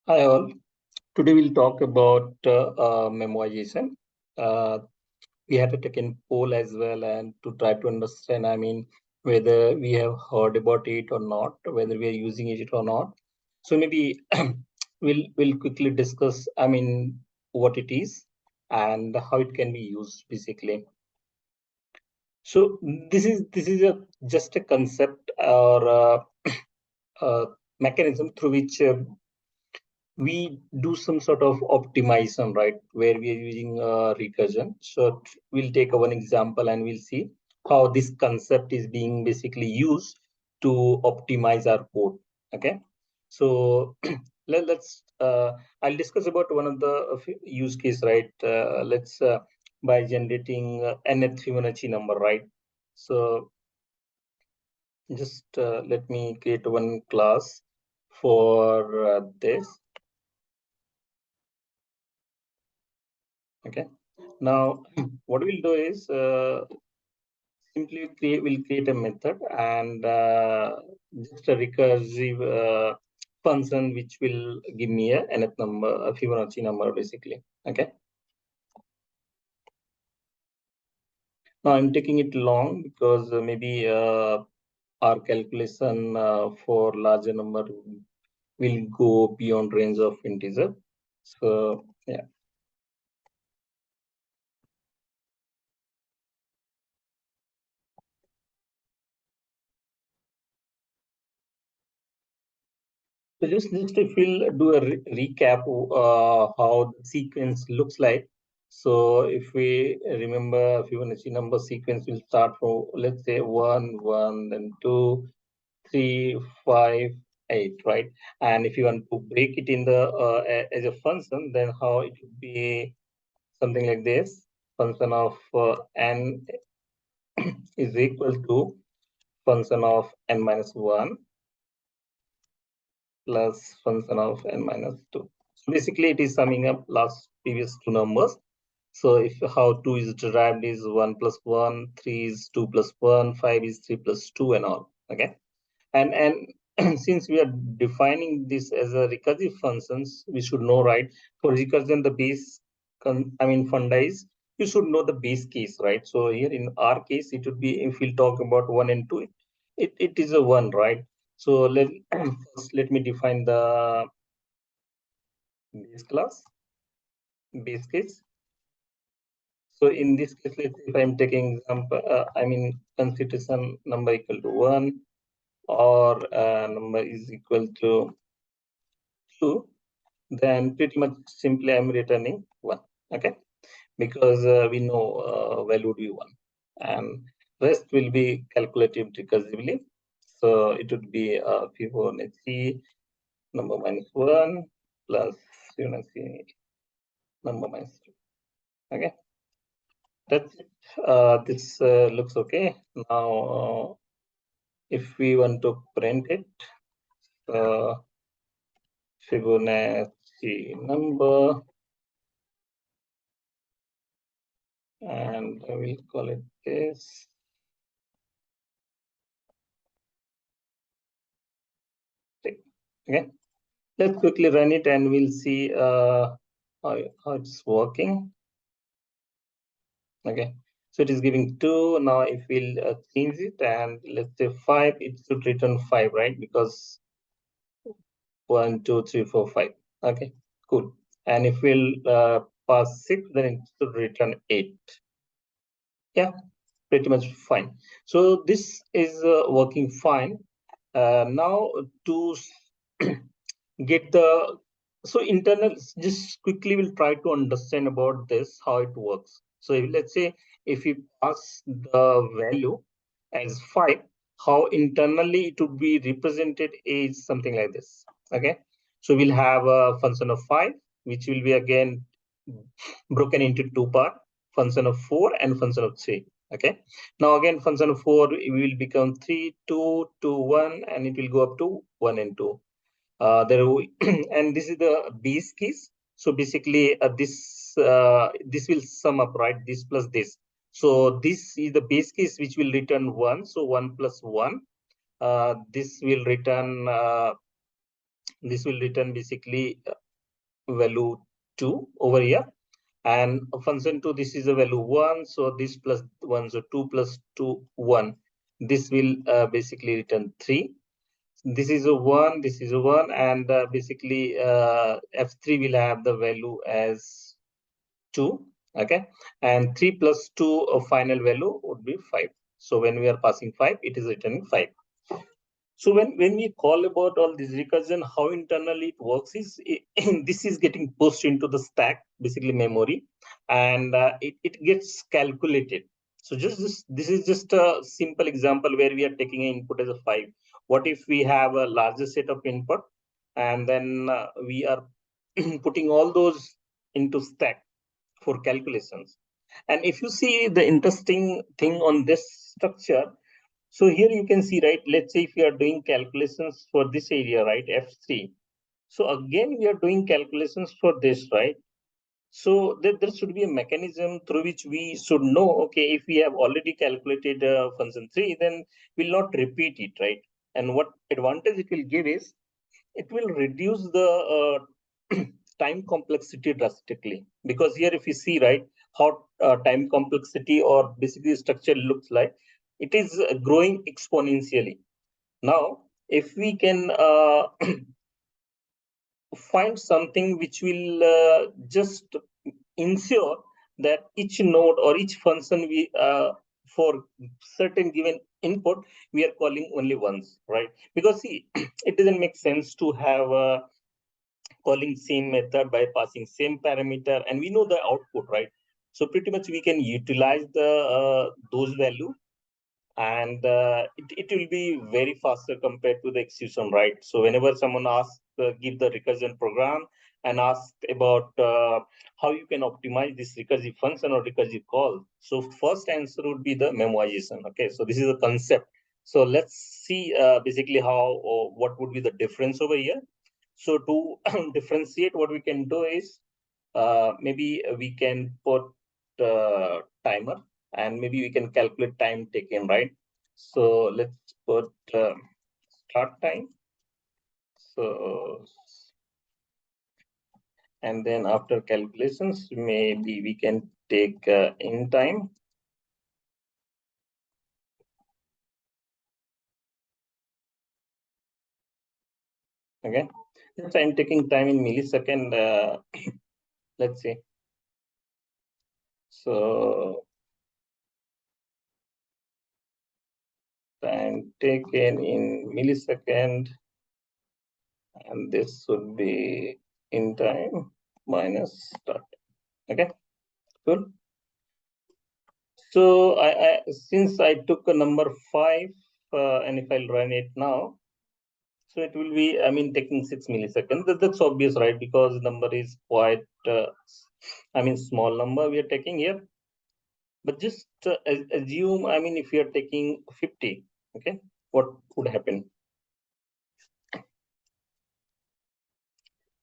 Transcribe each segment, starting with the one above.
Hi all. Today we'll talk about memoization. Uh, we had to take in poll as well and to try to understand, whether we have heard about it or not, whether we are using it or not. So maybe we'll quickly discuss, what it is and how it can be used basically. So this is just a concept or a mechanism through which we do some sort of optimization, right, where we are using recursion. So we'll take one example and we'll see how this concept is being basically used to optimize our code. Okay, so let's I'll discuss about one of the use case, right? Let's by generating nth Fibonacci number, right? So just let me create one class for this. Okay, now what we'll do is simply we'll create a method and just a recursive function which will give me a nth number, a Fibonacci number basically. Okay, now I'm taking it long because maybe our calculation for larger number will go beyond range of integer. So yeah. So just if we'll do a recap how the sequence looks like. So if we remember Fibonacci number sequence will start from, let's say, 1, 1, then 2, 3, 5, 8, right? And if you want to break it in the as a function, then how it would be something like this. Function of n is equal to function of n minus 1 plus function of n minus 2. So basically, it is summing up last previous two numbers. So if how 2 is derived is 1 plus 1, 3 is 2 plus 1, 5 is 3 plus 2 and all. Okay. And since we are defining this as a recursive functions, we should know, right? For recursion, the base, funda is, you should know the base case, right? So here in our case, it would be, if we'll talk about 1 and 2, it is a 1, right? So first let me define the base class, base case. So in this case, let's say if I'm taking example, constitution number equal to 1 or number is equal to 2, then pretty much simply I'm returning 1. Okay, because we know value would be 1, and rest will be calculated recursively. So it would be Fibonacci number minus 1 plus Fibonacci number minus 2. Okay, that's it. This looks okay. Now, if we want to print it, Fibonacci number, and I will call it this. Okay, let's quickly run it and we'll see how it's working. Okay, so it is giving 2. Now if we'll change it and let's say 5, it should return 5, right? Because 1, 2, 3, 4, 5. Okay, cool. And if we'll pass 6, then it should return 8. Yeah, pretty much fine. So this is working fine. Now to get the, so internal, just quickly we'll try to understand about this, how it works. So let's say if we pass the value as 5, how internally it would be represented is something like this. Okay, so we'll have a function of 5, which will be again broken into two parts, function of 4 and function of 3. Okay, now again function of 4 will become 3, 2, 2, 1, and it will go up to 1 and 2. There and this is the base case. So basically this will sum up, right? This plus this. So this is the base case which will return 1. So 1 plus 1. This will return this will return basically value 2 over here, and function 2, this is a value 1, so this plus 1, so 2 plus 2 1, this will basically return 3. This is a 1, this is a 1, and basically f3 will have the value as 2. Okay, and 3 plus 2 final value would be 5. So when we are passing 5, it is returning 5. So when we call about all this recursion, how internally it works is this is getting pushed into the stack, basically memory, and it gets calculated. So just this is just a simple example where we are taking an input as a 5. What if we have a larger set of input, and then we are putting all those into stack for calculations? And if you see the interesting thing on this structure, so here you can see, right, let's say if you are doing calculations for this area, right, F3. So again, we are doing calculations for this, right? So there should be a mechanism through which we should know, okay, if we have already calculated function 3, then we'll not repeat it, right? And what advantage it will give is, it will reduce the time complexity drastically. Because here, if you see, right, how time complexity or basically structure looks like, it is growing exponentially. Now, if we can find something which will just ensure that each node or each function we for certain given input, we are calling only once, right? Because see, it doesn't make sense to have calling same method by passing same parameter, and we know the output, right? So pretty much we can utilize the those value, and it will be very faster compared to the execution, right? So whenever someone asks, give the recursion program and ask about how you can optimize this recursive function or recursive call, so first answer would be the memoization. Okay, so this is a concept. So let's see basically how, or what would be the difference over here. So to differentiate, what we can do is maybe we can put timer, and maybe we can calculate time taken, right? So let's put start time. So, and then after calculations, maybe we can take in time. Okay, since I'm taking time in millisecond, let's see. So time taken in millisecond, and this would be in time minus start. Okay, cool. So I since I took a number 5, and if I'll run it now, so it will be, I mean, taking 6 milliseconds. That's obvious, right? Because number is quite, I mean, small number we are taking here. But just assume, I mean, if you are taking 50, okay, what would happen?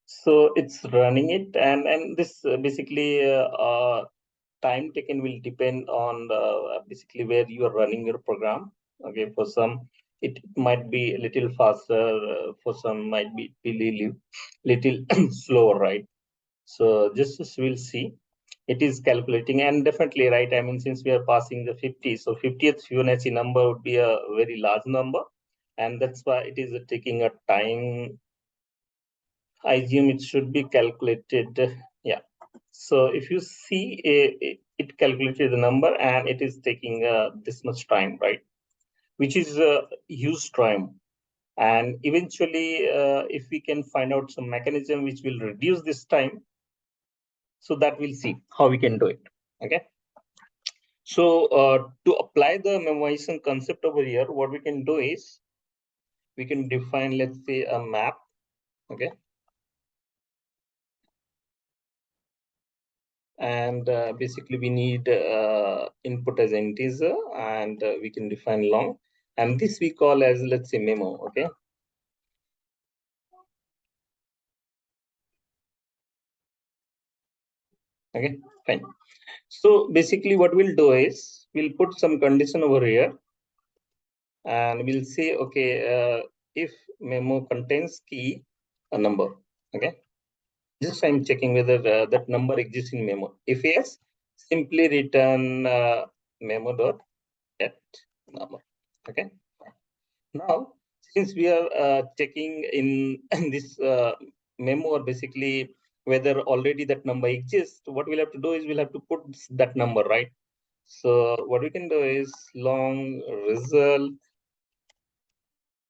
So it's running it, and this basically time taken will depend on basically where you are running your program. Okay, for some it might be a little faster, for some might be little slower, right? So just as we'll see, it is calculating, and definitely, right, I mean, since we are passing the 50, so 50th Fibonacci number would be a very large number, and that's why it is taking a time. I assume it should be calculated. Yeah. So if you see, it calculated the number, and it is taking this much time, right? Which is a huge time. And eventually, if we can find out some mechanism which will reduce this time, so that we'll see how we can do it. Okay. So to apply the memoization concept over here, what we can do is we can define, let's say, a map. Okay. And basically we need input as integer, and we can define long, and this we call as, let's say, memo. Okay, okay, fine. So basically what we'll do is we'll put some condition over here, and we'll say, okay, if memo contains key, a number. Okay. Just I'm checking whether that number exists in memo. If yes, simply return memo dot get number. Okay. Now, since we are checking in this memo, or basically whether already that number exists, what we'll have to do is we'll have to put that number, right? So what we can do is long result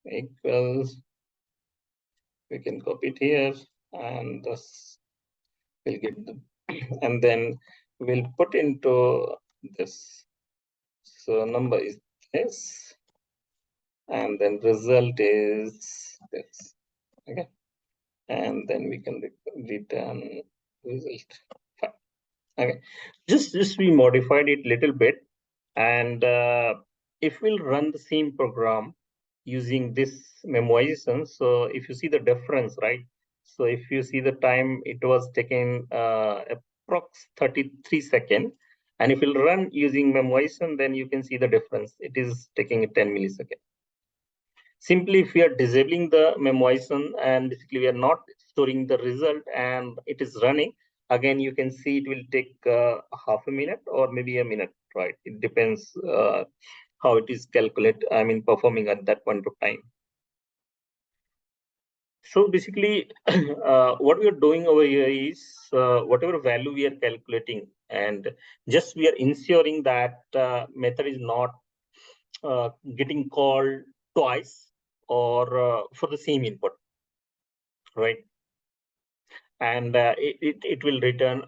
equals, we can copy it here, and this will get the, and then we'll put into this. So number is this, and then result is this. Okay. And then we can return result. Fine. Okay, just we modified it little bit, and if we'll run the same program using this memoization, so if you see the difference, right? So if you see the time, it was taken approx 33 seconds, and if we'll run using memoization, then you can see the difference. It is taking 10 milliseconds. Simply, if we are disabling the memoization and basically we are not storing the result and it is running, again, you can see it will take half a minute or maybe a minute, right? It depends how it is performing at that point of time. So basically, what we are doing over here is whatever value we are calculating, and just we are ensuring that method is not getting called twice or for the same input, right? And it will return,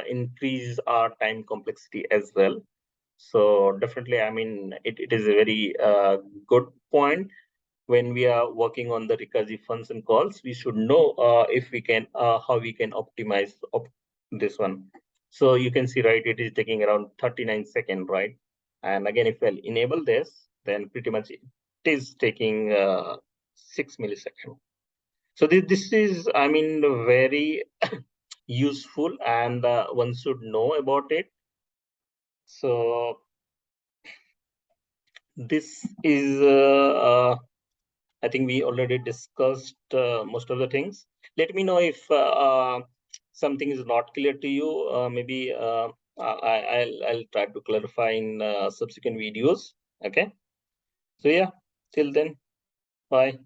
increase our time complexity as well. So definitely, it is a very good point. When we are working on the recursive function calls, we should know if we can how we can optimize this one. So you can see, right, it is taking around 39 seconds, right? And again, if I'll enable this, then pretty much it is taking 6 milliseconds. So this is, very useful, and one should know about it. So this is, I think we already discussed most of the things. Let me know if something is not clear to you. Maybe I'll try to clarify in subsequent videos. Okay. So yeah, till then, bye.